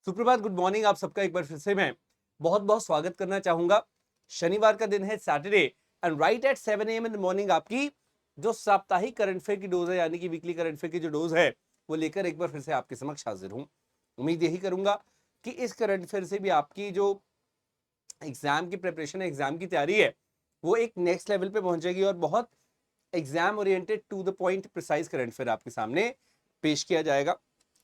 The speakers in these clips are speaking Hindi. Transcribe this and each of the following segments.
सुप्रभात, गुड मॉर्निंग। आप सबका एक बार फिर से मैं बहुत बहुत स्वागत करना चाहूंगा। शनिवार का दिन है, Saturday, and right at 7 AM in the morning आपकी जो साप्ताहिक करंट फेयर की डोज है, यानी कि वीकली करंट फेयर की जो डोज है, वो लेकर एक बार फिर से आपके समक्ष हाजिर हूं। उम्मीद यही करूंगा कि इस करंट फेयर से भी आपकी जो एग्जाम की प्रिपरेशन है, एग्जाम की तैयारी है, वो एक नेक्स्ट लेवल पे पहुंचेगी और बहुत exam oriented to the point precise current affair आपके सामने पेश किया जाएगा।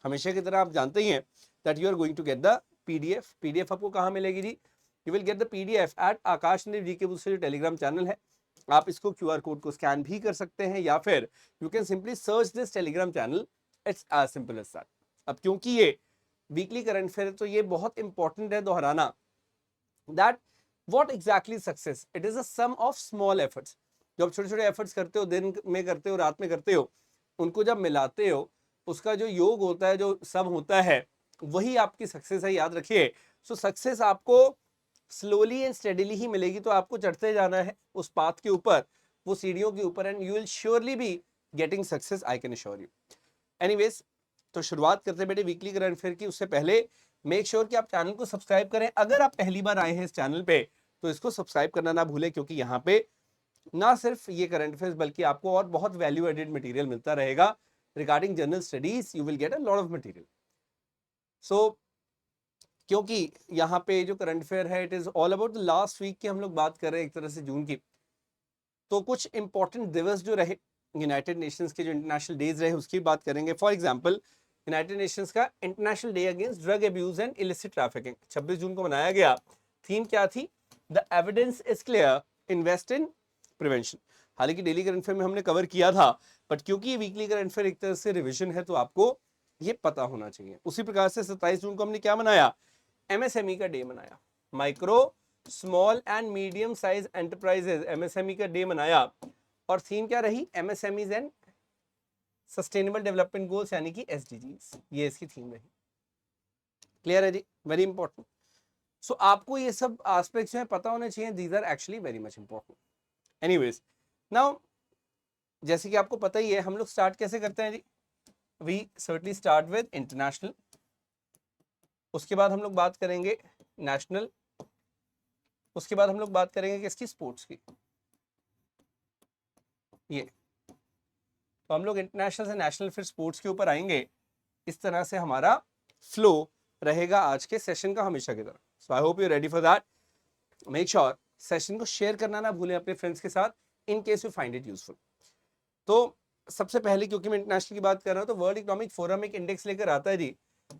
हमेशा की तरह आप जानते ही हैं that you are going to get the PDF आपको कहाँ मिलेगी जी? You will get the PDF at Akash Neel GK books जो टेलीग्राम चैनल है। आप इसको क्यूआर कोड को स्कैन भी कर सकते हैं या फिर you can simply search this Telegram channel. It's as simple as that. अब क्योंकि ये वीकली करंट फेयर है तो ये बहुत इंपॉर्टेंट है दोहराना that what exactly success, it is a sum of small efforts. जो आप छोटे छोटे एफर्ट्स करते हो, दिन में करते हो, रात में करते हो, उनको जब मिलाते हो, उसका जो योग होता है, जो सम होता है, वही आपकी सक्सेस है, याद रखिए। सो सक्सेस आपको स्लोली एंड स्टेडीली ही मिलेगी, तो आपको चढ़ते जाना है उस पाथ के ऊपर, वो सीढ़ियों के ऊपर, and you will surely be getting success, I can assure you. Anyways, तो शुरुआत करते हैं बेटे वीकली करंट अफेयर की। उससे पहले मेक श्योर कि आप चैनल को सब्सक्राइब करें। अगर आप पहली बार आए हैं इस चैनल पे तो इसको सब्सक्राइब करना ना भूलें, क्योंकि यहाँ पे ना सिर्फ ये करंट अफेयर्स बल्कि आपको और बहुत वैल्यू एडेड मटेरियल मिलता रहेगा regarding general studies. You will get a lot of material. So क्योंकि यहाँ पे जो करंट अफेयर है, it is all about the last week की हम लोग बात कर रहे हैं, एक तरह से जून की। तो कुछ इंपॉर्टेंट दिवस जो रहे यूनाइटेड नेशंस के, जो इंटरनेशनल डेज रहे, उसकी बात करेंगे। फॉर एग्जांपल, यूनाइटेड नेशंस का international day against drug abuse and illicit trafficking 26 जून को मनाया गया। थीम क्या थी? The evidence is clear, invest in prevention. हालांकि डेली करंट अफेयर में हमने कवर किया था, बट क्योंकि ये वीकली करंट अफेयर एक तरह से रिविजन है, तो आपको ये पता होना चाहिए। उसी प्रकार से 27 जून को हमने क्या मनाया? एमएसएमई का डे मनाया। Micro small and medium size enterprises, MSME का डे मनाया। और थीम क्या रही? MSMEs and sustainable development goals, यानी कि एसडीजीज, ये इसकी थीम रही। क्लियर है जी? Very important. सो आपको ये सब एस्पेक्ट्स में पता होने चाहिए। These are actually very much important. Anyways, now जैसे कि आपको पता ही है, हम लोग स्टार्ट कैसे करते हैं जी? We certainly start with international, उसके बाद हम लोग बात करेंगे नेशनल, उसके बाद हम लोग बात करेंगे किसकी? स्पोर्ट्स की। ये तो हम लोग इंटरनेशनल से नेशनल फिर स्पोर्ट्स के ऊपर आएंगे। इस तरह से हमारा फ्लो रहेगा आज के सेशन का, हमेशा की तरह। So I hope you ready for that. Make sure session को शेयर करना ना भूलें अपने फ्रेंड्स के साथ, in case you find it useful. तो सबसे पहले, क्योंकि मैं इंटरनेशनल की बात कर रहा हूं, तो वर्ल्ड इकोनॉमिक फोरम एक इंडेक्स लेकर आता है जी,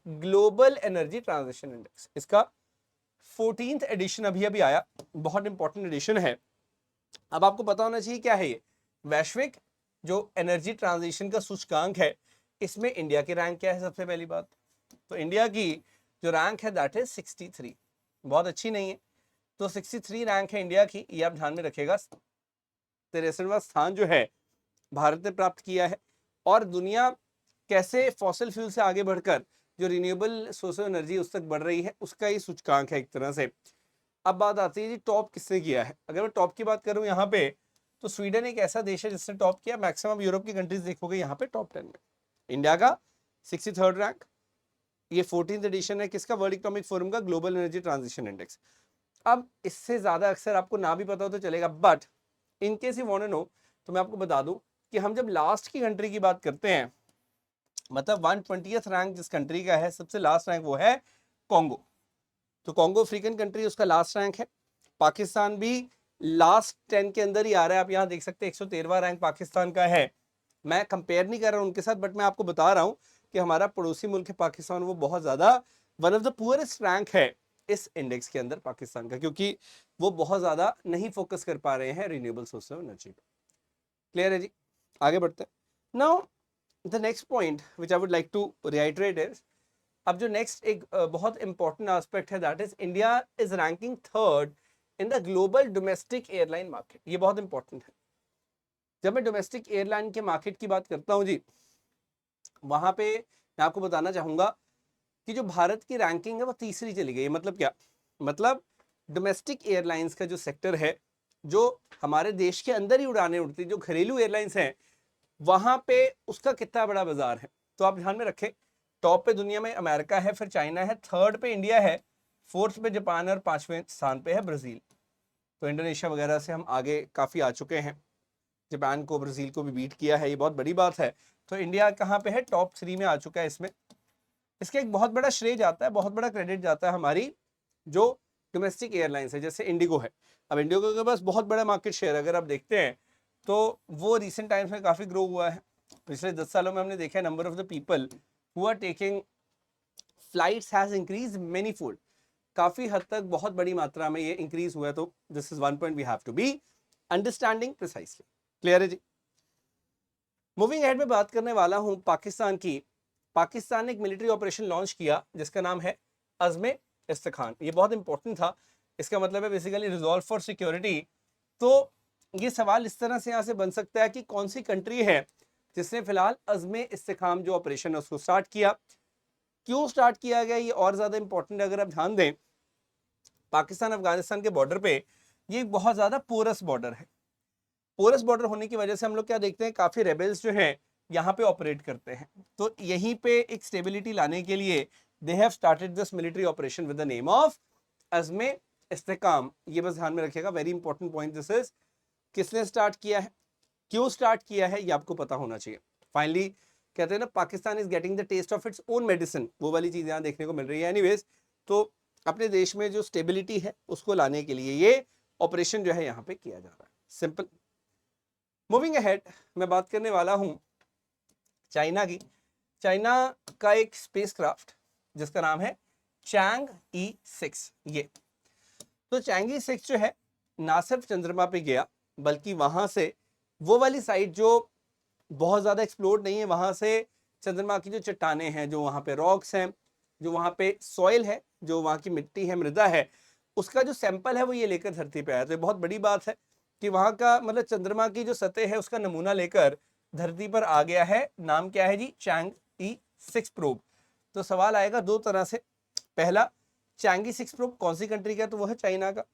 ग्लोबल एनर्जी ट्रांजिशन इंडेक्स। इसका 14th एडिशन अभी अभी आया, बहुत इंपॉर्टेंट एडिशन है। अब आपको पता होना चाहिए क्या है ये वैश्विक जो एनर्जी ट्रांजिशन का सूचकांक है, इसमें इंडिया की रैंक क्या है? सबसे पहली बात तो इंडिया की जो रैंक है दैट इज 63। बहुत अच्छी नहीं है, तो 63 रैंक है इंडिया की, ये आप ध्यान में रखेगा। 63वां स्थान जो है भारत ने प्राप्त किया है। और दुनिया कैसे फॉसिल फ्यूल से आगे बढ़कर जो रिन्यूएबल सोर्स ऑफ एनर्जी उस तक बढ़ रही है, उसका ही सूचकांक है एक तरह से। अब बात आती है जी, टॉप किसने किया है? अगर मैं टॉप की बात करूं यहाँ पे, तो स्वीडन एक ऐसा देश है जिसने टॉप किया। मैक्सिमम यूरोप की कंट्रीज देखोगे यहाँ पे टॉप 10 में। इंडिया का 63rd रैंक। ये 14th एडिशन है किसका? वर्ल्ड इकोनॉमिक फोरम का ग्लोबल एनर्जी ट्रांजिशन इंडेक्स। अब इससे ज्यादा अक्सर आपको ना भी पता हो तो चलेगा, but in case you want to know, तो मैं आपको बता दूं कि हम जब लास्ट की कंट्री की बात करते हैं, मतलब 120th रैंक जिस कंट्री का है, सबसे लास्ट रैंक वो है कॉन्गो। तो कॉन्गो अफ्रीकन कंट्री, उसका लास्ट रैंक है। पाकिस्तान भी लास्ट 10 के अंदर ही आ रहा है। आप यहाँ देख सकते हैं 113वां रैंक पाकिस्तान का है। मैं कंपेयर नहीं कर रहा हूँ उनके साथ, बट मैं आपको बता रहा हूँ कि हमारा पड़ोसी मुल्क है पाकिस्तान, वो बहुत ज्यादा one of the poorest rank है इस इंडेक्स के अंदर पाकिस्तान का, क्योंकि वो बहुत ज्यादा नहीं फोकस कर पा रहे हैं रिन्यूएबल सोर्स ऑफ एनर्जी पर। क्लियर है जी? आगे बढ़ते हैं। Now the next point which I would like to reiterate is, अब जो नेक्स्ट एक बहुत इंपॉर्टेंट एस्पेक्ट है that is India is ranking 3rd in the global domestic airline market. ये बहुत इंपॉर्टेंट है। जब मैं डोमेस्टिक एयरलाइन के मार्केट की बात करता हूं जी, वहां पे मैं आपको बताना चाहूंगा कि जो भारत की रैंकिंग है वो तीसरी चली गई। मतलब क्या? मतलब डोमेस्टिक एयरलाइंस का जो सेक्टर है, जो हमारे देश के अंदर ही उड़ानें उड़ती, जो घरेलू एयरलाइंस हैं, वहां पे उसका कितना बड़ा बाजार है। तो आप ध्यान में रखें टॉप पे दुनिया में अमेरिका है, फिर चाइना है, थर्ड पे इंडिया है, फोर्थ पे जापान है और पांचवें स्थान पे है ब्राजील। तो इंडोनेशिया वगैरह से हम आगे काफी आ चुके हैं, जापान को ब्राजील को भी बीट किया है, ये बहुत बड़ी बात है। तो इंडिया कहाँ पे है, टॉप 3 में आ चुका है इसमें। इसका एक बहुत बड़ा श्रेय जाता है, बहुत बड़ा क्रेडिट जाता है हमारी जो डोमेस्टिक एयरलाइंस है, जैसे इंडिगो है। अब इंडिगो के पास बहुत बड़ा मार्केट शेयर, अगर आप देखते हैं तो वो रिसेंट टाइम्स में काफी ग्रो हुआ है। पिछले 10 सालों में हमने देखा है number of the people who are taking flights has increase many fold, काफी हद तक बहुत बड़ी मात्रा में ये इंक्रीज हुआ है। तो this is one point we have to be understanding precisely. Clear है जी। मूविंग हेड में बात करने वाला हूं पाकिस्तान की। पाकिस्तान ने एक मिलिट्री ऑपरेशन लॉन्च किया जिसका नाम है अज़्म इस्तेखान। ये बहुत इंपॉर्टेंट था, इसका मतलब है बेसिकली रिजॉल्व फॉर सिक्योरिटी। तो ये सवाल इस तरह से यहां से बन सकता है कि कौन सी कंट्री है जिसने फिलहाल अज़्म इस्तेखाम जो ऑपरेशन है उसको स्टार्ट किया, क्यों स्टार्ट किया गया, ये और ज्यादा इंपॉर्टेंट है। अगर आप ध्यान दें, पाकिस्तान अफगानिस्तान के बॉर्डर पे ये एक बहुत ज्यादा पोरस बॉर्डर है। पोरस बॉर्डर होने की वजह से हम लोग क्या देखते हैं, काफी रेबल्स जो हैं यहाँ पे ऑपरेट करते हैं। तो यहीं पे एक स्टेबिलिटी लाने के लिए they have started this military operation with the name of Azm Istehkam. ये बस ध्यान में रखिएगा, very important point this is. किसने स्टार्ट किया है, क्यों स्टार्ट किया है, ये आपको पता होना चाहिए। फाइनली कहते हैं ना, Pakistan is getting the test of its own medicine, वो वाली चीज यहाँ देखने को मिल रही है। एनीवेज, तो अपने देश में जो स्टेबिलिटी है उसको लाने के लिए ये ऑपरेशन जो है यहाँ पे किया जा रहा है। सिंपल। मूविंग अहेड, मैं बात करने वाला हूं चाइना की। चाइना का एक स्पेसक्राफ्ट जिसका नाम है चैंग E6। ये तो चैंग E6 जो है ना सिर्फ चंद्रमा पे गया, बल्कि वहां से वो वाली साइड जो बहुत ज्यादा एक्सप्लोर नहीं है, वहां से चंद्रमा की जो चट्टाने हैं, जो वहां पे रॉक्स हैं, जो वहां पे सॉइल है, जो वहां की मिट्टी है, मृदा है, उसका जो सैंपल है वो ये लेकर धरती पे आया। तो ये बहुत बड़ी बात है कि वहां का मतलब चंद्रमा की जो सतह है उसका नमूना लेकर धरती पर आ गया है। नाम क्या है जी, चैंग E6 प्रोब। तो सवाल आएगा दो तरह से, पहला चैंग E6 प्रोब कौन सी कंट्री का, तो वो है चाइना का।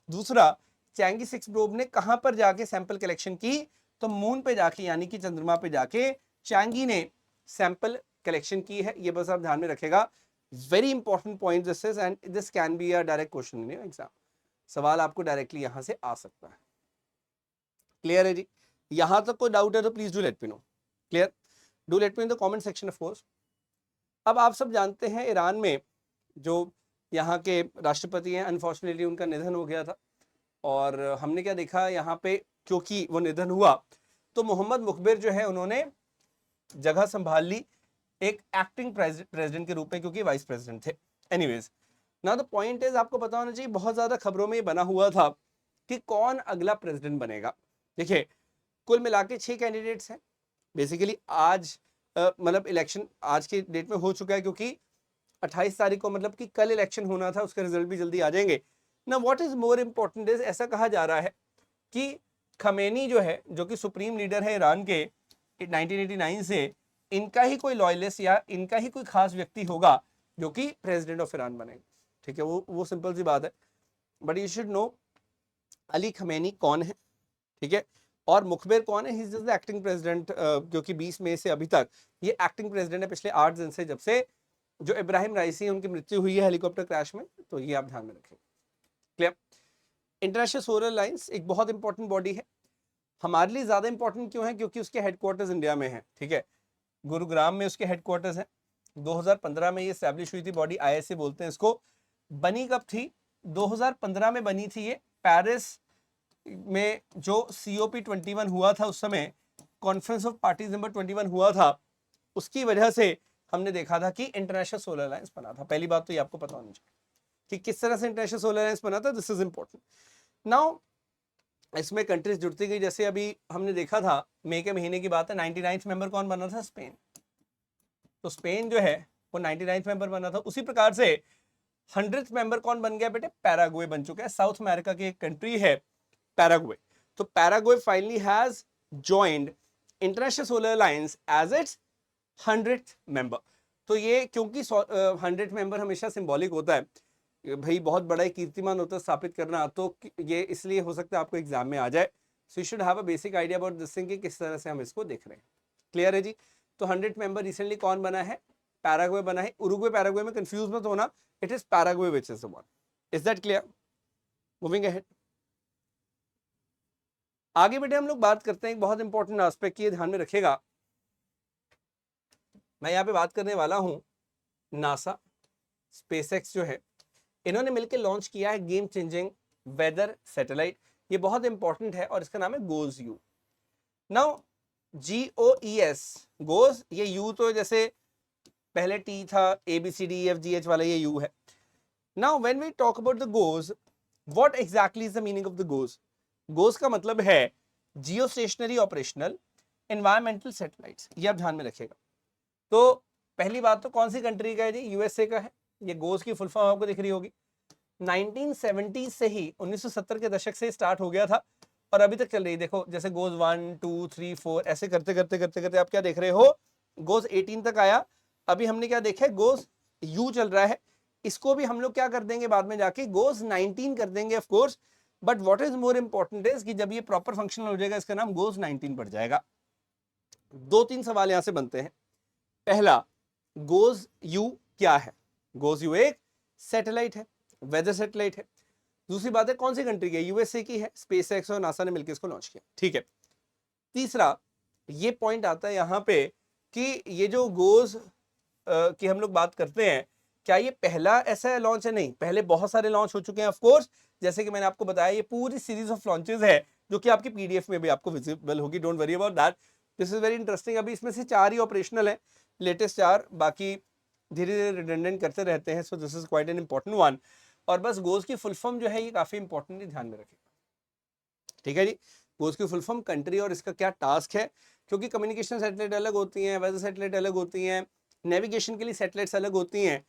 दूसरा, चैंग E6 प्रोब ने कहां पर जाके सैंपल कलेक्शन की, तो मून पे जाके, यानी कि चंद्रमा पे जाके चैंगी ने सैंपल कलेक्शन की है। ये बस आप ध्यान में रखेगा, very important point this is, and this can be a direct question in exam. सवाल आपको डायरेक्टली यहां से आ सकता है। क्लियर है जी। यहां तक कोई डाउट है तो please do let me know. Clear, do let me in the comment section of course. अब आप सब जानते हैं ईरान में जो यहाँ के राष्ट्रपति हैं, अनफॉर्चुनेटली उनका निधन हो गया था। और हमने क्या देखा यहाँ पे, क्योंकि वो निधन हुआ तो मोहम्मद मुखबिर जो है उन्होंने जगह संभाल ली एक एक्टिंग प्रेसिडेंट के रूप में, क्योंकि वाइस प्रेसिडेंट थे। Anyways, now the point is, आपको पता होना चाहिए, बहुत ज्यादा खबरों में ये बना हुआ था कि कौन अगला प्रेसिडेंट बनेगा। देखिए, कुल मिला के 6 कैंडिडेट्स हैं बेसिकली। आज मतलब इलेक्शन आज के डेट में हो चुका है, क्योंकि 28 तारीख को मतलब कि कल इलेक्शन होना था, उसके रिजल्ट भी जल्दी आ जाएंगे ना। What is more important is, ऐसा कहा जा रहा है कि खमेनी जो है, जो कि सुप्रीम लीडर है ईरान के 1989 से, इनका ही कोई लॉयलिस्ट या इनका ही कोई खास व्यक्ति होगा जो कि प्रेसिडेंट ऑफ ईरान बनेगा। ठीक है, वो सिंपल सी बात है। But you should know Ali Khamenei कौन है, ठीक है, और मुखबिर कौन है। He is the acting president, जो कि 20 मई से अभी तक ये एक्टिंग प्रेसिडेंट है, पिछले 8 दिन से, जब से जो इब्राहिम राइसी उनकी मृत्यु हुई है हेलीकॉप्टर क्रैश में। तो ये आप ध्यान में रखें। क्लियर। इंटरनेशनल सोलर अलायंस एक बहुत इंपॉर्टेंट बॉडी है। हमारे लिए ज्यादा इंपॉर्टेंट क्यों है, क्योंकि उसके हेडक्वार्टर्स इंडिया में है। ठीक है, गुरुग्राम में उसके हेडक्वार्टर्स हैं। 2015 में ये स्टैब्लिश हुई थी बॉडी, ISA बोलते हैं इसको। बनी कब थी, 2015 में बनी थी ये। पेरिस में जो COP21 हुआ था, उस समय कॉन्फ्रेंस ऑफ पार्टीज नंबर 21 हुआ था, उसकी वजह से हमने देखा था कि इंटरनेशनल सोलर अलायंस बना था। पहली बात तो ये आपको पता होनी चाहिए कि किस तरह से इंटरनेशनल सोलर अलायंस बना था। This is important. नाउ इसमें कंट्रीज जुड़ती गई, जैसे अभी हमने देखा था मई के महीने की बात है, 99th मेंबर कौन बना था, स्पेन। तो स्पेन जो है वो 99th मेंबर बना था। उसी प्रकार से 100th मेंबर कौन बन गया बेटे, पैराग्वे बन चुका है। साउथ अमेरिका की एक कंट्री है पैराग्वे। तो Paraguay finally has joined International Solar Alliance as its 100th member. तो ये क्योंकि 100th मेंबर हमेशा सिंबॉलिक होता है भाई, बहुत बड़ा कीर्तिमान होता है स्थापित करना, तो ये इसलिए हो सकता है आपको एग्जाम में आ जाए। So you should have a basic idea about this thing कि किस तरह से हम इसको देख रहे हैं। क्लियर है जी। तो 100th मेंबर रिसेंटली कौन बना है, पैराग्वे बना है, उरुग्वे पैराग्वे में कंफ्यूज मत होना, it is Paraguay which is the one. Is that clear? Moving ahead, आगे बेटे हम लोग बात करते हैं एक बहुत इंपॉर्टेंट एस्पेक्ट की, ध्यान में रखिएगा। मैं यहाँ पे बात करने वाला हूं नासा स्पेसएक्स जो है, इन्होंने मिलकर लॉन्च किया है गेम चेंजिंग वेदर सैटेलाइट। ये बहुत इंपॉर्टेंट है और इसका नाम है goes you. Now GOES goes, ये यू तो जैसे पहले टी था, ABCDEFGH वाला, ये यू है। Now when we talk about the GOES, what exactly is the meaning of the GOES? GOES का मतलब है geo stationary operational environmental satellites, ये आप ध्यान में रखिएगा। तो पहली बात तो कौन सी कंट्री का है जी? USA का है। ये गोज की फुल फॉर्म आपको दिख रही होगी। 1970 से ही 1970 के दशक से स्टार्ट हो गया था और अभी तक चल रही है। देखो जैसे गोज 1 2 3 4 ऐसे करते करते करते करते आप क्या देख रहे हो, गोज 18 तक आया। अभी हमने क्या देखा है, गोज यू चल रहा है। इसको भी हम लोग क्या कर देंगे बाद में जाके, गोज 19 कर देंगे of course. But what is more important is कि जब ये प्रॉपर फंक्शनल हो जाएगा इसका नाम गोज 19 पड़ जाएगा। 2-3 सवाल यहां से बनते हैं। पहला, गोज यू क्या है? गोज यू एक सैटेलाइट है, वेदर सैटेलाइट है। दूसरी बात है कौन सी कंट्री की है? USA की है, स्पेसएक्स और नासा ने मिलकर इसको लॉन्च किया, ठीक है। तीसरा, ये पॉइंट आता है यहाँ पे कि ये जो गोज की हम लोग बात करते हैं, क्या ये पहला ऐसा लॉन्च है? नहीं, पहले बहुत सारे लॉन्च हो चुके हैं ऑफ कोर्स। जैसे कि मैंने आपको बताया ये पूरी सीरीज ऑफ लॉन्चेस है जो कि आपकी PDF में भी आपको विजिबल होगी, don't worry about that, this is very interesting. अभी इसमें से 4 ही ऑपरेशनल है, लेटेस्ट 4, बाकी धीरे धीरे रिडंडेंट करते रहते हैं। सो this is quite an important one. और बस गोज की फुल फॉर्म जो है ये काफी इंपॉर्टेंट है, ध्यान में रखिएगा, ठीक है जी। गोज की फुल फॉर्म कंट्री और इसका क्या टास्क है, क्योंकि कम्युनिकेशन सैटेलाइट अलग होती हैं, वेदर सैटेलाइट अलग होती हैं, नेविगेशन के लिए सैटेलाइट्स अलग होती हैं,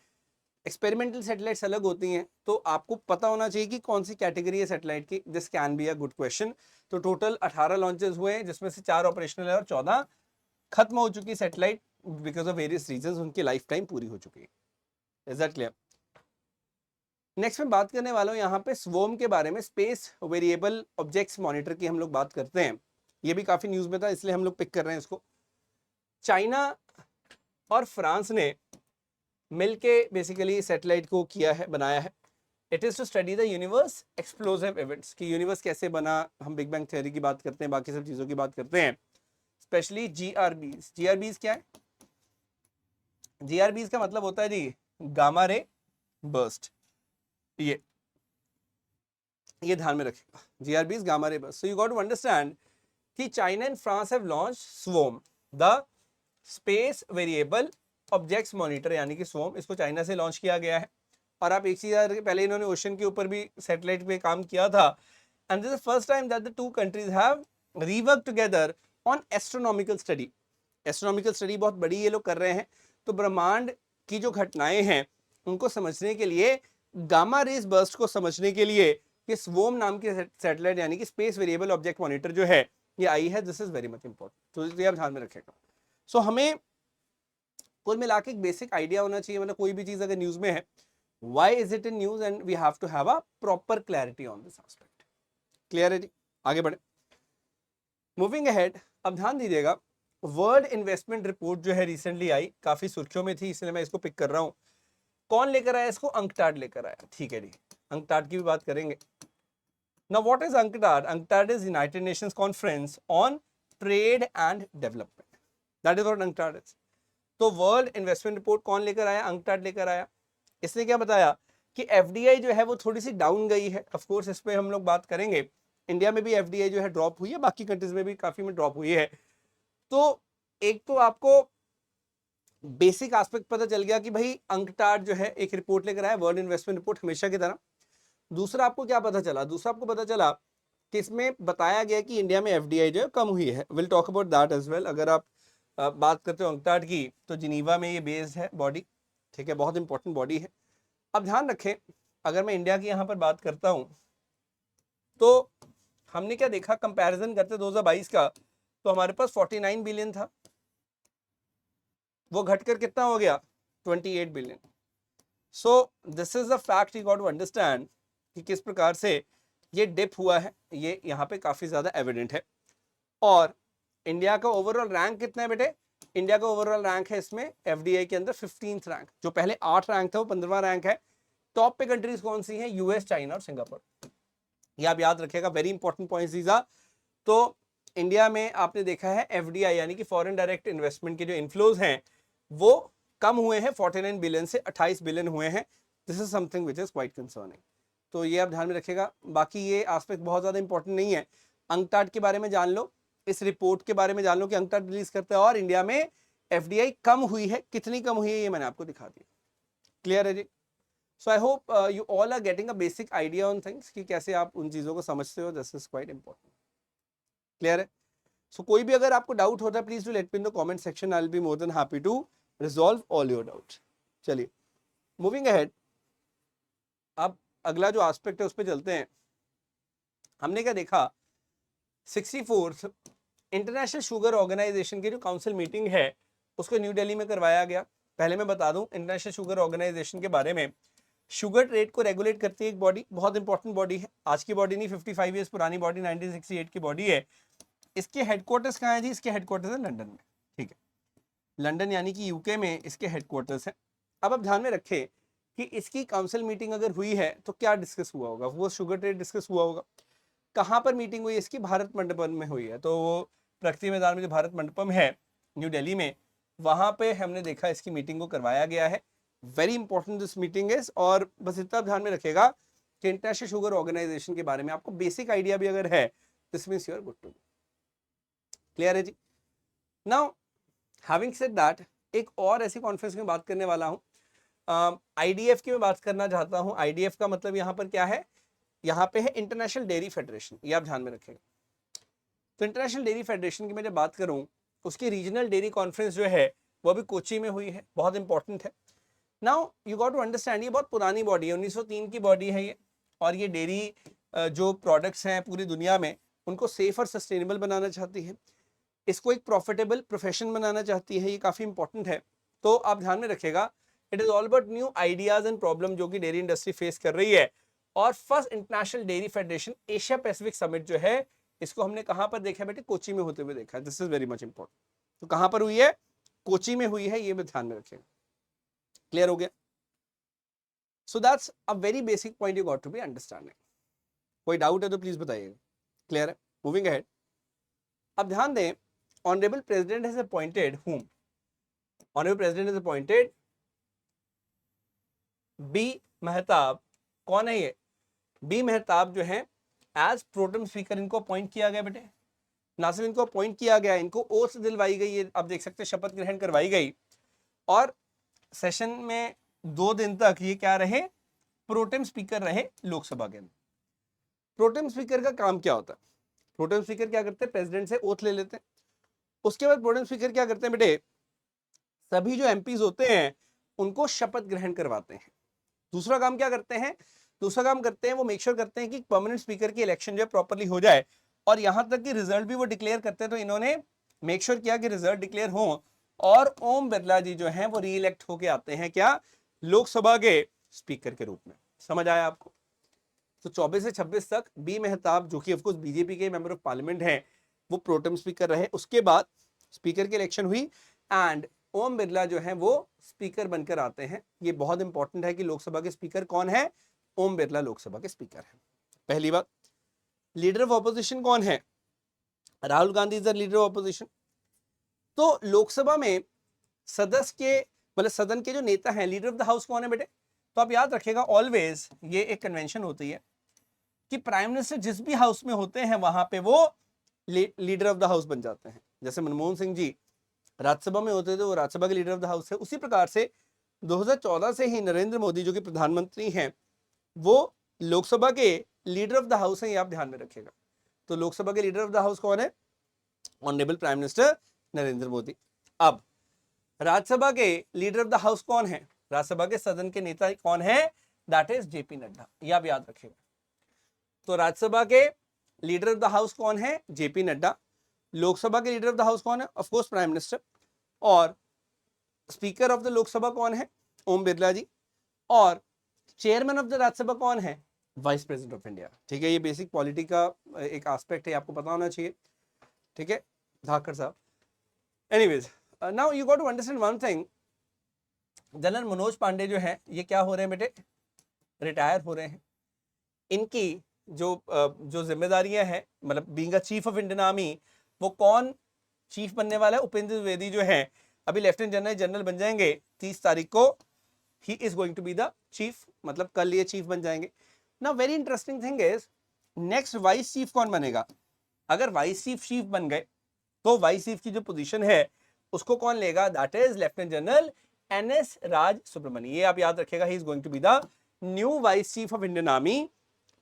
एक्सपेरिमेंटल सैटेलाइट्स अलग होती हैं। तो आपको पता होना चाहिए कि कौन सी कैटेगरी है सैटेलाइट की। This can be a good question. तो टोटल 18 लॉन्चेस हुए हैं जिसमें से 4 ऑपरेशनल है और 14 खत्म हो चुकी satellite because of various reasons, उनकी लाइफ टाइम पूरी हो चुकी है। Is that clear? नेक्स्ट में बात करने वाला हूं यहाँ पे स्वोम के बारे में, स्पेस वेरिएबल ऑब्जेक्ट्स मॉनिटर की हम लोग बात करते हैं। ये भी काफी न्यूज में था इसलिए हम लोग पिक कर रहे हैं इसको। चाइना और फ्रांस ने मिलके बेसिकली सैटेलाइट को किया है, बनाया है। It is to study the universe explosive events, कि यूनिवर्स कैसे बना। हम बिग बैंग थ्योरी की बात करते हैं, बाकी सब चीजों की बात करते हैं, स्पेशली GRBs। GRBs क्या है? GRBs का मतलब होता है जी गामा रे बर्स्ट। ये ध्यान में रखिएगा, GRBs gamma ray burst. So you got to understand कि China and France have launch SVOM, the space variable objects monitor, यानी कि स्वोम। इसको चाइना से लॉन्च किया गया है। और आप एक चीज, पहले इन्होंने ओशन के ऊपर भी सैटेलाइट पे काम किया था। And this is first time that the two countries have rework together on astronomical study. Astronomical study बहुत बड़ी ये लोग कर रहे हैं। तो ब्रह्मांड की जो घटनाएं हैं उनको समझने के लिए, गामा रेज बर्स्ट को समझने के लिए, ये स्वोम नाम की सैटेलाइट यानी कि स्पेस वेरिएबल ऑब्जेक्ट मॉनिटर जो है ये आई है। This is very much important, तो ये आप ध्यान में रखेगा। सो हमें कुल मिला के एक बेसिक आइडिया होना चाहिए, मतलब कोई भी चीज अगर न्यूज में है, why is it in news, and we have to have a proper clarity on this aspect. Clear है जी? आगे बढ़े, मूविंग अहेड। अब ध्यान दीजिएगा, वर्ल्ड इन्वेस्टमेंट रिपोर्ट जो है रिसेंटली आई, काफी सुर्खियों में थी इसलिए मैं इसको पिक कर रहा हूं। कौन लेकर आया इसको? अंकटाड लेकर आया, ठीक है जी। अंकटाड की भी बात करेंगे। Now what is UNCTAD? UNCTAD is United Nations conference on trade and development, that is what UNCTAD is. तो वर्ल्ड इन्वेस्टमेंट रिपोर्ट कौन लेकर आया? अंकटाड लेकर आया। इसने क्या बताया कि FDI जो है वो थोड़ी सी डाउन गई है। ऑफ कोर्स इस पे हम लोग बात करेंगे। इंडिया में भी FDI जो है ड्रॉप हुई है, बाकी कंट्रीज में भी काफी में ड्रॉप हुई है। तो एक तो आपको बेसिक एस्पेक्ट पता चल गया कि भाई अंकटाड जो है एक रिपोर्ट लेकर आया, वर्ल्ड इन्वेस्टमेंट रिपोर्ट हमेशा की तरह। दूसरा आपको क्या पता चला? दूसरा आपको पता चला कि इसमें बताया गया कि इंडिया में FDI जो है कम हुई है। Will talk about that as well. अगर आप बात करते हो अंकटाड की, तो जिनीवा में ये बेस्ड है बॉडी, ठीक है, बहुत इंपॉर्टेंट बॉडी है। अब ध्यान रखें, अगर मैं इंडिया की यहाँ पर बात करता हूँ तो हमने क्या देखा, कंपैरिजन करते 2022 का, तो हमारे पास 49 बिलियन था, वो घटकर कितना हो गया? 28 billion. So this is the fact you got to understand कि किस प्रकार से ये डिप हुआ है, ये यहाँ पे काफी ज्यादा एविडेंट है। और इंडिया का ओवरऑल रैंक कितना है बेटे? इंडिया का ओवरऑल रैंक है इसमें एफडीआई के अंदर 15th रैंक, जो पहले 8 रैंक था वो 15वां रैंक है। टॉप पे कंट्रीज कौन सी हैं? यूएस, चाइना और सिंगापुर। ये आप याद रखिएगा, very important points these are. तो इंडिया में आपने देखा है एफडीआई यानी कि फॉरेन डायरेक्ट इन्वेस्टमेंट के जो इनफ्लोज हैं वो कम हुए हैं, 49 बिलियन से 28 बिलियन हुए हैं। This is something which is quite concerning, तो ये आप ध्यान में रखिएगा। बाकी ये एस्पेक्ट बहुत ज्यादा इंपॉर्टेंट नहीं है। अंकटाड के बारे में जान लो, इस रिपोर्ट के बारे में जान लो कि अंकटाड रिलीज करता है और इंडिया में एफडीआई कम हुई है, कितनी कम हुई है ये मैंने आपको दिखा दिया। क्लियर है जी? So I hope you all are getting a basic idea on things कि कैसे आप उन चीजों को समझते हो। This is quite important. Clear है? सो कोई भी अगर आपको डाउट होता है please do let me in the comment section, I will be more than happy to resolve all your doubts. चलिए मूविंग अहेड, अब अगला जो एस्पेक्ट है उस पर चलते हैं। हमने क्या देखा, 64th इंटरनेशनल शुगर ऑर्गेनाइजेशन की जो काउंसिल मीटिंग है उसको न्यू दिल्ली में करवाया गया। पहले मैं बता दूं इंटरनेशनल शुगर ऑर्गेनाइजेशन के बारे में, शुगर ट्रेड को रेगुलेट करती है एक बॉडी, बहुत इंपॉर्टेंट बॉडी है, आज की बॉडी नहीं, 55 ईयर्स पुरानी बॉडी, 1968 की बॉडी है। इसके हेडक्वार्टर्स कहाँ है जी? इसके हेडक्वार्टर्स है लंदन में। ठीक है, लंदन यानी कि यूके में इसके हेडक्वार्टर्स हैं। अब आप ध्यान में रखें कि इसकी काउंसिल मीटिंग अगर हुई है तो क्या डिस्कस हुआ होगा? वो शुगर ट्रेड डिस्कस हुआ होगा। कहाँ पर मीटिंग हुई? इसकी भारत मंडपम में हुई है। तो वो प्रगति मैदान में जो भारत मंडपम है न्यू दिल्ली में, वहां पे हमने देखा इसकी मीटिंग को करवाया गया है। Very important this meeting is. और बस इतना ध्यान में रखेगा कि इंटरनेशनल शुगर ऑर्गेनाइजेशन के बारे में आपको बेसिक आइडिया भी अगर है, this means you are good to go. Clear है जी? नाउ हैविंग सेड दैट, एक और ऐसी कॉन्फ्रेंस में बात करने वाला हूँ, आईडीएफ की मैं बात करना चाहता हूँ। आईडीएफ का मतलब यहाँ पर क्या है? यहाँ पे है इंटरनेशनल डेयरी फेडरेशन, ये आप ध्यान में रखेंगे। तो इंटरनेशनल डेयरी फेडरेशन की मैं जब बात करूँ, उसकी रीजनल डेयरी कॉन्फ्रेंस जो है वो अभी कोची में हुई है, बहुत इंपॉर्टेंट है। Now you got to understand, ये बहुत पुरानी बॉडी है, 1903 की बॉडी है ये। और ये डेयरी जो प्रोडक्ट्स हैं पूरी दुनिया में उनको सेफ और सस्टेनेबल बनाना चाहती है, इसको एक प्रॉफिटेबल प्रोफेशन बनाना चाहती है, ये काफी इंपॉर्टेंट है। तो आप ध्यान में रखेगा, it is all about new ideas and problem जो कि डेयरी इंडस्ट्री फेस कर रही है। और first international dairy federation Asia Pacific summit जो है, इसको हमने कहां पर देखा बेटे? कोची में होते हुए देखा। This is very much important. तो कहां पर हुई है? कोची में हुई है, ये भी ध्यान में रखेगा। क्लियर हो गया? So that's a very basic point you got to be understanding. कोई डाउट है तो प्लीज बताइएगा। क्लियर है? मूविंग अहेड, अब ध्यान दें, honourable president has appointed whom? Honourable president has appointed B Mahtab. कौन है ये? बी मेहताब जो है एज प्रोटेम स्पीकर, इनको अपॉइंट किया गया बेटे। ना सिर्फ इनको अपॉइंट किया गया, इनको ओथ दिलवाई गई है, आप देख सकते हैं शपथ ग्रहण करवाई गई। और सेशन में 2 दिन तक ये क्या रहे? प्रोटेम स्पीकर रहे लोकसभा के अंदर। प्रोटेम स्पीकर का काम क्या होता है? प्रोटेम स्पीकर क्या करते हैं? प्रेसिडेंट से ओथ ले लेते हैं। उसके बाद प्रोटेम स्पीकर क्या करते हैं बेटे? सभी जो एमपीज होते हैं उनको शपथ ग्रहण करवाते हैं। दूसरा काम क्या करते हैं? दूसरा काम करते हैं वो मेक श्योर करते हैं कि परमानेंट स्पीकर की इलेक्शन जो है प्रॉपर्ली हो जाए, और यहां तक कि रिजल्ट भी वो डिक्लेयर करते हैं। तो इन्होंने मेक श्योर किया कि रिजल्ट डिक्लेयर हो, और ओम बिरला जी जो हैं वो री इलेक्ट होके आते हैं क्या? लोकसभा के स्पीकर के रूप में। समझ आया आपको? तो 24 से 26 तक बी मेहताब, जो कि ऑफकोर्स बीजेपी के मेंबर ऑफ पार्लियामेंट हैं, वो प्रोटेम स्पीकर रहे। उसके बाद स्पीकर की इलेक्शन हुई एंड ओम बिरला जो है वो स्पीकर बनकर आते हैं। ये बहुत इंपॉर्टेंट है कि लोकसभा के स्पीकर कौन है? ओम बिरला लोकसभा के स्पीकर हैं। पहली बात, लीडर ऑफ ऑपोजिशन कौन है? Rahul Gandhi is the leader of opposition. तो लोकसभा में सदस्य के मतलब सदन के जो नेता हैं, लीडर ऑफ द हाउस कौन है बेटे? तो आप याद रखिएगा, ऑलवेज ये एक कन्वेंशन होती है कि प्राइम मिनिस्टर जिस भी हाउस में होते हैं वहां पे वो लीडर ऑफ द हाउस बन जाते हैं। जैसे मनमोहन सिंह जी राज्यसभा में होते थे, वो राज्यसभा के लीडर ऑफ द हाउस है। उसी प्रकार से 2014 से ही नरेंद्र मोदी जो कि प्रधानमंत्री हैं, वो लोकसभा के लीडर ऑफ द हाउस हैं, ये आप ध्यान में रखिएगा। तो लोकसभा के लीडर ऑफ द हाउस कौन है? Honourable prime minister Narendra Modi. अब राज्यसभा के लीडर ऑफ द हाउस कौन है? राज्यसभा के सदन के नेता कौन है? दैट इज जेपी नड्डा, ये आप याद रखिएगा। तो राज्यसभा के लीडर ऑफ द हाउस कौन है? जेपी नड्डा। लोकसभा के लीडर ऑफ द हाउस कौन है? Of course prime minister. और स्पीकर ऑफ द लोकसभा कौन है? ओम बिरला जी। और चेयरमैन ऑफ द राज्यसभा कौन है? Vice president of India. ठीक है, ये बेसिक पॉलिटी का एक एस्पेक्ट है, आपको पता होना चाहिए। ठीक है धाकर साहब। Anyways, now you got to understand one thing, general Manoj Pande जो है ये क्या हो रहे हैं बेटे, रिटायर हो रहे हैं। इनकी जो जिम्मेदारियां हैं, मतलब being a chief of Indian army, वो कौन चीफ बनने वाला है? उपेंद्र द्विवेदी जो है अभी लेफ्टिनेंट जनरल बन जाएंगे 30 तारीख को, he is going to be the chief, मतलब कल ये चीफ बन जाएंगे ना। Very interesting thing is next vice chief कौन बनेगा? अगर वाइस चीफ बन गए तो वाइस चीफ की जो पोजीशन है उसको कौन लेगा? That is lieutenant general NS Raj Subramaniam. ये आप याद रखिएगा, he is going to be the new vice chief of Indian army,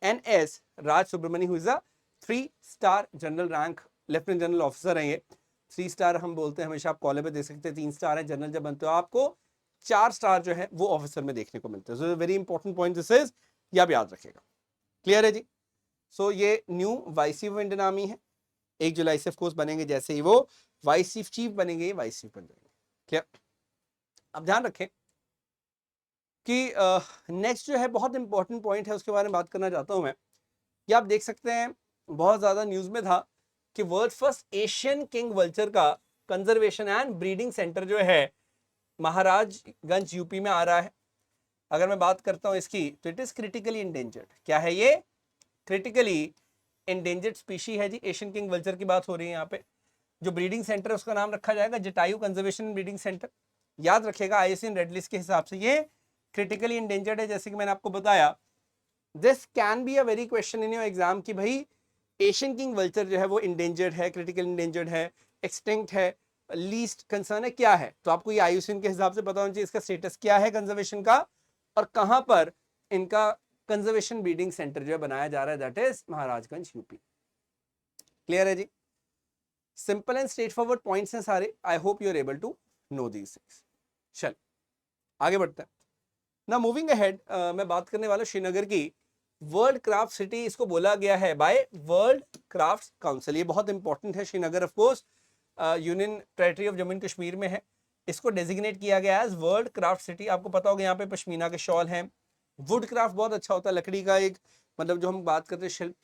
NS Raj Subramaniam, who is a 3-स्टार general rank lieutenant general officer है ये। 3 स्टार हम बोलते हैं हमेशा, आप कॉलेज में देख सकते हैं 3 स्टार है, जनरल जब बनते हो आपको 4 स्टार जो है वो ऑफिसर में देखने को मिलते हैं। So very important point this is, ये आप याद रखिएगा। क्लियर है जी? सो ये new vice chief of Indian army है, 1 जुलाई से ऑफकोर्स बनेंगे, जैसे ही वो वाइस चीफ बनेंगे ये वाइस चीफ बन जाएंगे। क्लियर? अब ध्यान रखें कि नेक्स्ट जो है बहुत इंपॉर्टेंट पॉइंट है, उसके बारे में बात करना चाहता हूं मैं। ये आप देख सकते हैं बहुत ज्यादा न्यूज में था कि world first Asian king vulture का कंजर्वेशन एंड ब्रीडिंग सेंटर जो है महाराजगंज यूपी में आ रहा है। अगर मैं बात करता हूं इसकी, तो इट इज क्रिटिकली इंडेंजर्ड। क्या है ये? क्रिटिकली इंडेंजर्ड स्पीशी है जी। एशियन किंग वल्चर की बात हो रही है यहाँ पे। जो ब्रीडिंग सेंटर है उसका नाम रखा जाएगा जटायु कंजर्वेशन ब्रीडिंग सेंटर। याद रखिएगा IUCN रेड लिस्ट के हिसाब से ये क्रिटिकली इंडेंजर्ड है। जैसे कि मैंने आपको बताया, this can be a very question in your exam कि भाई एशियन किंग वल्चर जो है वो इंडेंजर्ड है, क्रिटिकल इंडेंजर्ड है, एक्सटिंक्ट है, लीस्ट कंसर्न है, क्या है? तो आपको ये IUCN के हिसाब से पता होना चाहिए इसका स्टेटस क्या है कंजर्वेशन का, और कहां पर इनका कंजर्वेशन ब्रीडिंग सेंटर जो है बनाया जा रहा है, that is Maharajganj UP. Clear है जी? Simple and straight forward points हैं सारे। I hope you are able to know these things. चल आगे बढ़ते हैं ना। मूविंग अहेड, मैं बात करने वाला श्रीनगर की वर्ल्ड क्राफ्ट सिटी इसको बोला गया है बाय वर्ल्ड क्राफ्ट काउंसिल। ये बहुत इंपॉर्टेंट है। Srinagar of course union territory of Jammu and Kashmir में है। इसको डेजिग्नेट किया गया एज वर्ल्ड क्राफ्ट सिटी। आपको पता होगा यहाँ पे पश्मीना के शॉल हैं, वुड क्राफ्ट बहुत अच्छा होता है, लकड़ी का एक, मतलब जो हम बात करते हैं शिल्प,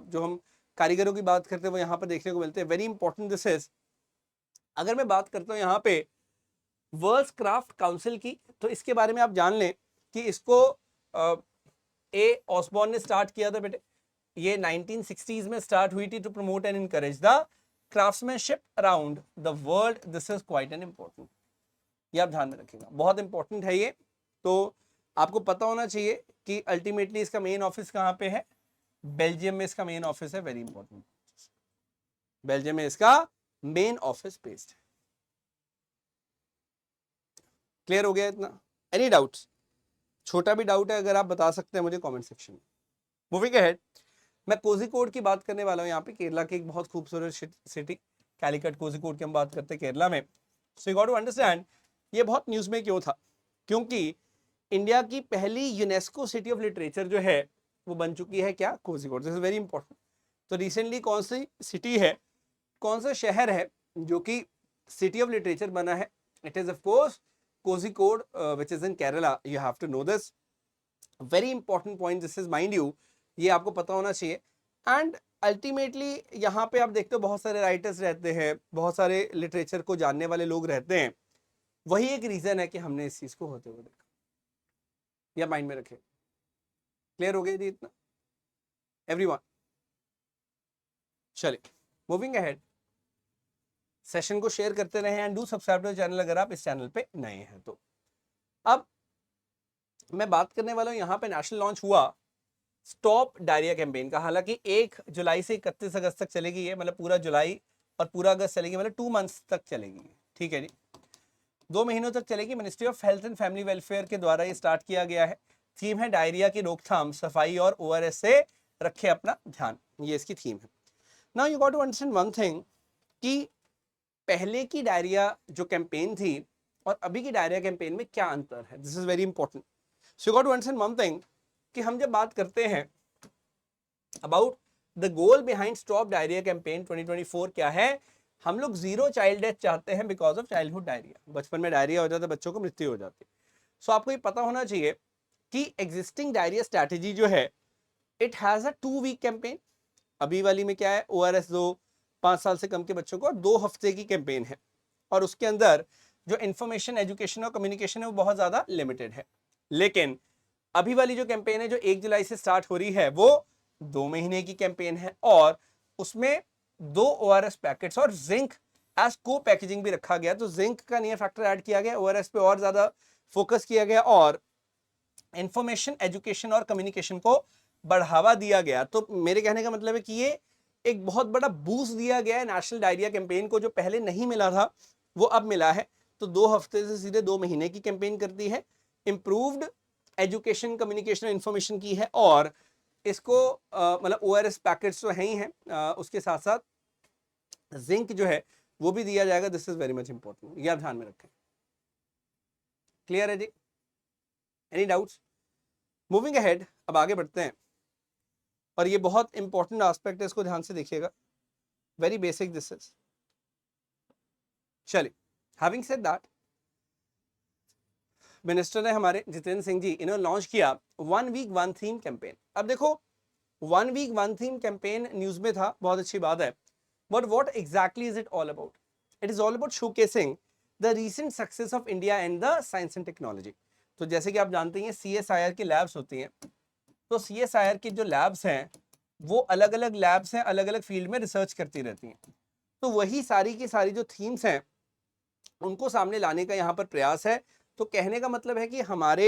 जो हम कारीगरों की बात करते हैं वो यहाँ पर देखने को मिलते हैं। Very important this is. अगर मैं बात करता हूँ यहाँ पे वर्ल्ड क्राफ्ट काउंसिल की, तो इसके बारे में आप जान लें कि इसको ए ऑसबॉर्न ने स्टार्ट किया था बेटे। ये 1960s में स्टार्ट हुई थी to promote and encourage the craftsmanship around the world. This is quite an important, ये आप ध्यान में रखिएगा, बहुत इंपॉर्टेंट है ये। तो आपको पता होना चाहिए कि अल्टीमेटली इसका मेन ऑफिस कहाँ पे है? बेल्जियम में इसका मेन ऑफिस है। वेरी इंपॉर्टेंट, बेल्जियम में इसका मेन ऑफिस बेस्ड है। क्लियर हो गया इतना? Any doubts? छोटा भी डाउट है अगर आप बता सकते हैं मुझे कमेंट सेक्शन में। मूविंग अहेड, मैं कोझिकोड की बात करने वाला हूँ यहाँ पे। केरला की एक बहुत खूबसूरत सिटी कैलिकट, कोझिकोड की हम बात करते हैं केरला में। So you got to understand ये बहुत न्यूज में क्यों था, क्योंकि इंडिया की पहली यूनेस्को सिटी ऑफ लिटरेचर जो है वो बन चुकी है क्या? Kozhikode. This is very important. तो रिसेंटली कौन सी सिटी है, कौन सा शहर है जो कि सिटी ऑफ लिटरेचर बना है? It is of course Kozhikode, which is in Kerala. You have to know this. Very important point this is, mind you, ये आपको पता होना चाहिए। एंड अल्टीमेटली यहाँ पे आप देखते हो बहुत सारे राइटर्स रहते हैं, बहुत सारे लिटरेचर को जानने वाले लोग रहते हैं। वही एक रीजन है कि हमने इस चीज को होते हुए देखा, या माइंड में रखे। क्लियर हो गया जी इतना एवरीवन? चलिए मूविंग अहेड, सेशन को शेयर करते रहे and do subscribe to channel अगर आप इस चैनल पे नए हैं तो। अब मैं बात करने वाला हूं, यहाँ पे नेशनल लॉन्च हुआ स्टॉप डायरिया कैंपेन का। हालांकि 1 जुलाई से 31 अगस्त तक चलेगी ये, मतलब पूरा जुलाई और पूरा अगस्त चलेगी, मतलब 2 मंथ्स तक चलेगी। ठीक है जी, 2 महीनों तक चलेगी। Ministry of health and family welfare के द्वारा ये स्टार्ट किया गया है। थीम है डायरिया की रोकथाम, सफाई और ORS से रखे अपना ध्यान, ये इसकी थीम है। Now you got to understand one thing कि पहले की डायरिया जो कैंपेन थी और अभी की डायरिया कैंपेन में क्या अंतर है। This is very important. So you got to understand one thing कि हम जब बात करते हैं about the goal behind stop diarrhoea campaign 2024 क्या है, हम लोग 0 चाइल्ड डेथ चाहते हैं बिकॉज ऑफ चाइल्डहुड डायरिया। बचपन में डायरिया हो जाता है, बच्चों को मृत्यु हो जाती है। सो आपको ये पता होना चाहिए कि एग्जिस्टिंग डायरिया स्ट्रैटेजी जो है it has a 2 week campaign. अभी वाली में क्या है, ORS दो 5 साल से कम के बच्चों को 2 हफ्ते की कैंपेन है। और उसके अंदर जो इंफॉर्मेशन, एजुकेशन और कम्युनिकेशन है वो बहुत ज्यादा लिमिटेड है। लेकिन अभी वाली जो कैंपेन है जो 1 जुलाई से स्टार्ट हो रही है वो 2 महीने की कैंपेन है और उसमें 2 ORS पैकेट्स और जिंक एज को पैकेजिंग भी रखा गया। तो जिंक का नियर फैक्टर ऐड किया गया, ORS पे और ज्यादा फोकस किया गया और इंफॉर्मेशन, एजुकेशन और कम्युनिकेशन को बढ़ावा दिया गया। तो मेरे कहने का मतलब है कि ये एक बहुत बड़ा बूस्ट दिया गया है नेशनल डायरिया कैंपेन को, जो पहले नहीं मिला था वो अब मिला है। तो 2 हफ्ते से सीधे 2 महीने की कैंपेन करती है, इंप्रूव्ड एजुकेशन, कम्युनिकेशन, इंफॉर्मेशन की है और इसको मतलब ORS पैकेट्स तो है ही हैं, उसके साथ साथ जिंक जो है वो भी दिया जाएगा। This is very much important, ये आप ध्यान में रखें। क्लियर है जी? Any doubts? मूविंग अहेड, अब आगे बढ़ते हैं और ये बहुत इंपॉर्टेंट एस्पेक्ट है, इसको ध्यान से देखिएगा। Very basic this is. चलिए, हैविंग सेड दैट, मिनिस्टर ने हमारे जितेंद्र सिंह जी, इन्होंने लॉन्च किया 1 वीक 1 थीम कैंपेन। अब देखो 1 वीक 1 थीम कैंपेन न्यूज में था, बहुत अच्छी बात है, but what exactly is it all about? It is all about showcasing the recent success of India and the science and technology. तो जैसे कि आप जानते हैं CSIR की लैब्स होती हैं, तो CSIR की जो लैब्स हैं वो अलग अलग लैब्स हैं, अलग अलग फील्ड में रिसर्च करती रहती हैं। तो वही सारी की सारी जो थीम्स हैं उनको सामने लाने का यहाँ पर प्रयास है। तो कहने का मतलब है कि हमारे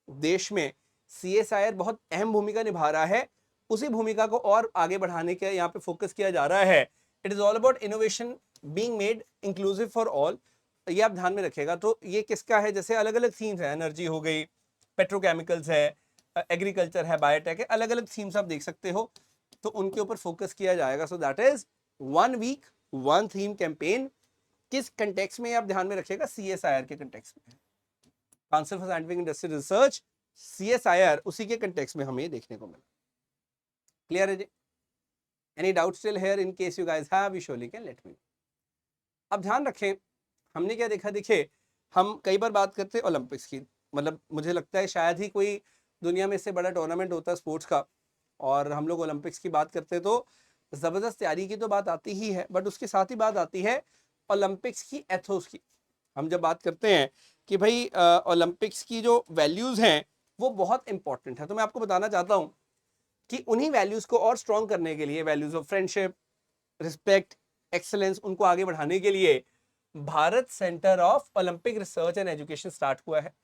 देश में CSIR बहुत अहम भूमिका निभा रहा है, उसी भूमिका को और आगे बढ़ाने का यहाँ पे फोकस किया जा रहा है। It is all about innovation being made inclusive for all, ये आप ध्यान में रखेगा। तो ये किसका है? जैसे अलग अलग थीम्स है, एनर्जी हो गई, पेट्रोकेमिकल्स है, एग्रीकल्चर है, बायोटेक है, अलग अलग थीम्स आप देख सकते हो, तो उनके ऊपर फोकस किया जाएगा। So that is 1 week 1 theme campaign. किस कंटेक्स्ट में आप ध्यान में रखिएगा? CSIR के कंटेक्स्ट में, council for scientific industry research, CSIR, उसी के कंटेक्स्ट में हमें ये देखने को मिला। क्लियर है जी? Any doubt still here? In case you guys have, you surely can let me. अब ध्यान रखें, हमने क्या देखा, देखिए हम कई बार बात करते हैं ओलंपिक्स की, मतलब मुझे लगता है शायद ही कोई दुनिया में इससे बड़ा टूर्नामेंट होता है स्पोर्ट्स का, और हम लोग ओलंपिक्स की बात करते हैं तो जबरदस्त तैयारी की तो बात आती ही है, बट उसके साथ ही बात आती है ओलंपिक्स की एथोस की। हम जब बात करते हैं कि भाई ओलंपिक्स की जो वैल्यूज हैं वो बहुत इंपॉर्टेंट है, तो मैं आपको बताना चाहता हूं कि उन्हीं वैल्यूज को और स्ट्रॉन्ग करने के लिए, values of friendship, respect, excellence, उनको आगे बढ़ाने के लिए Bharat centre of Olympic research and education start हुआ है।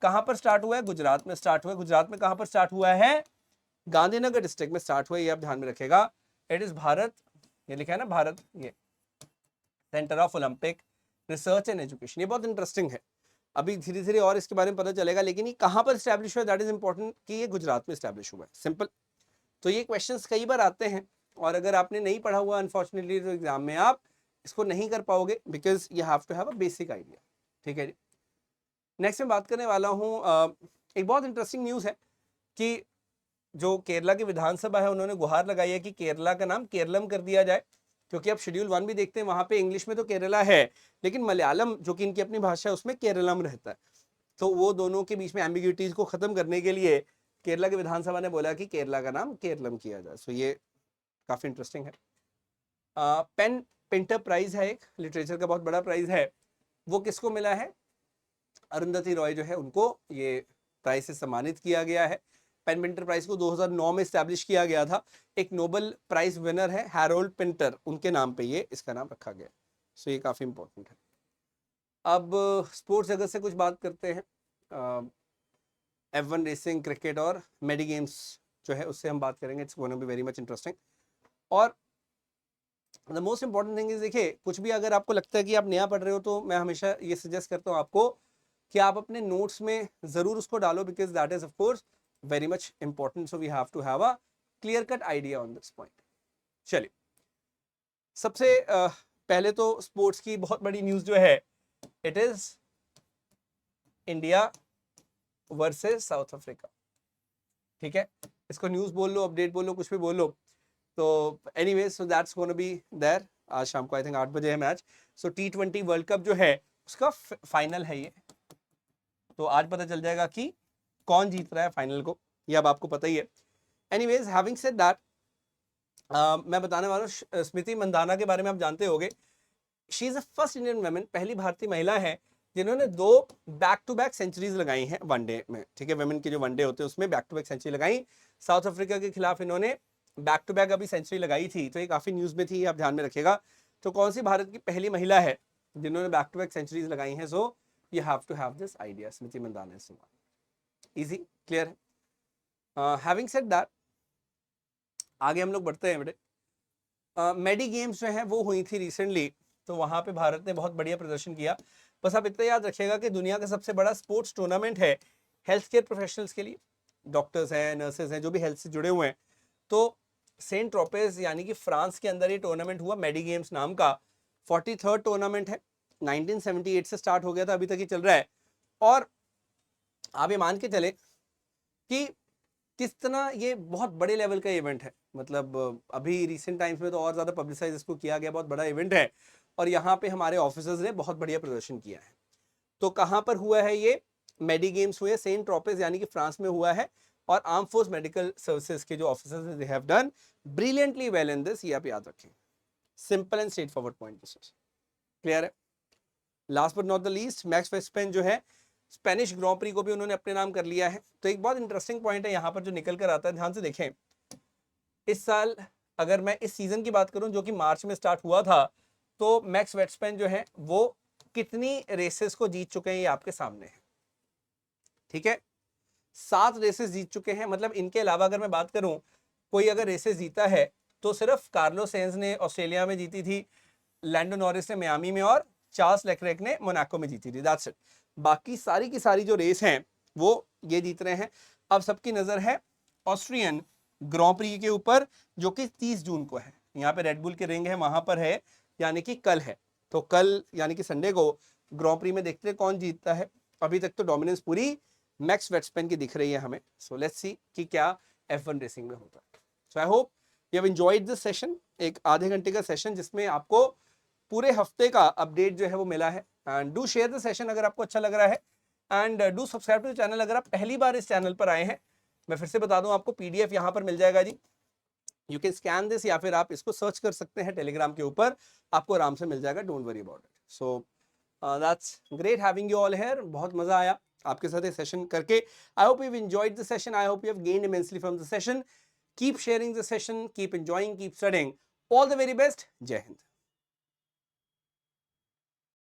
कहां पर स्टार्ट हुआ है? गुजरात में स्टार्ट हुआ है। गुजरात में कहां पर स्टार्ट हुआ है? गांधीनगर डिस्ट्रिक्ट में स्टार्ट हुआ है, ये आप ध्यान में रखेगा। इट इज भारत, ये लिखा है ना भारत, ये centre of Olympic research and education. ये बहुत इंटरेस्टिंग है, अभी धीरे धीरे और इसके बारे में पता चलेगा, लेकिन ये कहां पर स्टैब्लिश हुआ है दैट इज इंपॉर्टेंट, कि ये गुजरात में स्टैब्लिश हुआ है, सिंपल। तो ये क्वेश्चंस कई बार आते हैं और अगर आपने नहीं पढ़ा हुआ अनफॉर्चुनेटली तो एग्जाम में आप इसको नहीं कर पाओगे, because you have to have a basic idea. ठीक है जी। नेक्स्ट मैं बात करने वाला हूँ, एक बहुत इंटरेस्टिंग न्यूज़ है कि जो केरला की विधानसभा है उन्होंने गुहार लगाई है कि केरला का नाम केरलम कर दिया जाए, क्योंकि आप शेड्यूल 1 भी देखते हैं वहां पे इंग्लिश में तो केरला है, लेकिन मलयालम जो कि इनकी अपनी भाषा है उसमें केरलम रहता है। तो वो दोनों के बीच में एम्बिग्यूटीज को खत्म करने के लिए केरला की विधानसभा ने बोला कि केरला का नाम केरलम किया जाए। सो ये काफी इंटरेस्टिंग है। पेन पेंटर प्राइज है, एक लिटरेचर का बहुत बड़ा प्राइज है, वो किसको मिला है? अरुंधति रॉय जो है उनको ये प्राइज से सम्मानित किया गया है। पेन पेंटर प्राइज को 2009 में स्टैब्लिश किया गया था, एक नोबेल प्राइज विनर है हैरोल्ड पेंटर, उनके नाम पे ये इसका नाम रखा गया। सो ये काफी इंपॉर्टेंट है। अब स्पोर्ट्स जगत से कुछ बात करते हैं, F1 रेसिंग, क्रिकेट और मेडी गेम्स जो है उससे हम बात करेंगे। It's gonna be very much interesting. और the most important thing is, देखिए कुछ भी अगर आपको लगता है कि आप नया पढ़ रहे हो तो मैं हमेशा ये सजेस्ट करता हूँ आपको कि आप अपने नोट्स में जरूर उसको डालो, because that is of course very much important. So we have to have a clear cut idea on this point. चलिए, सबसे पहले तो स्पोर्ट्स की बहुत बड़ी न्यूज जो है, it is India versus south Africa. ठीक है, इसको न्यूज बोल लो, अपडेट बोल लो, कुछ भी बोल लो। तो anyways, so that's gonna be there. आज शाम को आई थिंक 8 बजे है मैच। सो T20 वर्ल्ड कप जो है उसका फाइनल है ये, तो आज पता चल जाएगा कि कौन जीत रहा है फाइनल को, ये अब आपको पता ही है। एनीवेज, हैविंग सेड दैट, मैं बताने वाला हूँ स्मृति मंदाना के बारे में। आप जानते होंगे she is a first Indian women, पहली भारतीय महिला है जिन्होंने 2 बैक टू बैक सेंचुरीज लगाई हैं वनडे में, ठीक है, वुमेन के जो वनडे होते हैं उसमें बैक टू बैक सेंचुरी लगाई। साउथ अफ्रीका के खिलाफ इन्होंने बैक टू बैक अभी सेंचुरी लगाई थी, तो ये काफी न्यूज में थी, आप ध्यान में रखिएगा। तो कौन सी भारत की पहली महिला है जिन्होंने बैक टू बैक सेंचुरीज लगाई हैं? So you have to have this idea, Smriti Mandhana is one. Easy, clear है। हैविंग सेड दैट, आगे हम लोग बढ़ते हैं बेटे। मेडी गेम्स जो है वो हुई थी रिसेंटली, तो वहां पे भारत ने बहुत बढ़िया प्रदर्शन किया। बस आप इतना याद रखिएगा कि दुनिया का सबसे बड़ा स्पोर्ट्स टूर्नामेंट है हेल्थ केयर प्रोफेशनल्स के लिए, डॉक्टर्स हैं, नर्सेज हैं, जो भी हेल्थ से जुड़े हुए हैं। तो सेंट ट्रोपेज यानी कि फ्रांस के अंदर ये टूर्नामेंट हुआ, मेडी गेम्स नाम का। 43rd टूर्नामेंट है, 1978 से स्टार्ट हो गया था, अभी तक ही चल रहा है। और आप ये मान के चले कि किस तरह ये बहुत बड़े लेवल का इवेंट है, मतलब अभी रिसेंट टाइम्स में तो और ज़्यादा पब्लिसाइज इसको किया गया, बहुत बड़ा इवेंट है। और यहाँ पे हमारे ऑफिसर्स ने बहुत बढ़िया प्रदर्शन किया है। तो कहाँ पर हुआ है ये? मेडी गेम्स हुए सेंट ट्रोपेज यानी कि फ्रांस में हुआ है। और आर्म फोर्स मेडिकल सर्विसेज के जो ऑफिसर्स हैं, they have done brilliantly well in this, ये आप याद रखें। Simple and straight forward point this is clear है। Last but not the least, Max Verstappen जो है स्पेनिश ग्रां प्री को भी उन्होंने अपने नाम कर लिया है। तो एक बहुत इंटरेस्टिंग पॉइंट है यहाँ पर जो निकल कर आता है, ध्यान से देखें। इस साल अगर मैं इस सीजन की बात करूं जो कि मार्च में स्टार्ट हुआ था, तो मैक्स वर्स्टेपेन जो है वो कितनी रेसेस को जीत चुके हैं ये आपके सामने है, ठीक है। 7 रेसेस जीत चुके हैं। मतलब इनके अलावा अगर मैं बात करूं, कोई अगर रेसेस जीता है तो सिर्फ कार्लोस सेंज ने ऑस्ट्रेलिया में जीती थी, लैंडो नॉरिस ने मियामी में, और चार्ल्स लेक्लेर्क ने मोनाको में जीती थी, दैट्स इट। बाकी सारी की सारी जो रेस हैं वो ये जीत रहे हैं। अब सबकी नजर है ऑस्ट्रियन ग्रां प्री के ऊपर, जो कि 30 जून को है। यहाँ पे रेडबुल के रिंग है, वहां पर है, यानी कि कल है। तो कल यानी कि संडे को ग्रां प्री में देखते हैं कौन जीतता है। अभी तक तो डोमिनेंस पूरी मैक्स वर्स्टेपेन की दिख रही है हमें। सो लेट्स सी कि क्या F1 रेसिंग में होता है। So I hope you have enjoyed this session, एक आधे घंटे का सेशन जिसमें आपको पूरे हफ्ते का अपडेट जो है वो मिला है। And do share the session अगर आपको अच्छा लग रहा है, and do subscribe to the channel अगर आप पहली बार इस चैनल पर आए हैं। मैं फिर से बता दूं, आपको PDF यहाँ पर मिल जाएगा जी, यू कैन स्कैन दिस, या फिर आप इसको सर्च कर सकते हैं टेलीग्राम के ऊपर, आपको आराम से मिल जाएगा, don't worry about it. So that's great having you all here, बहुत मजा आया आपके साथ ये सेशन करके। आई hope you have enjoyed the session, I hope you have gained immensely from the session. Keep sharing the session, keep enjoying, keep studying, all the very best, जय हिंद।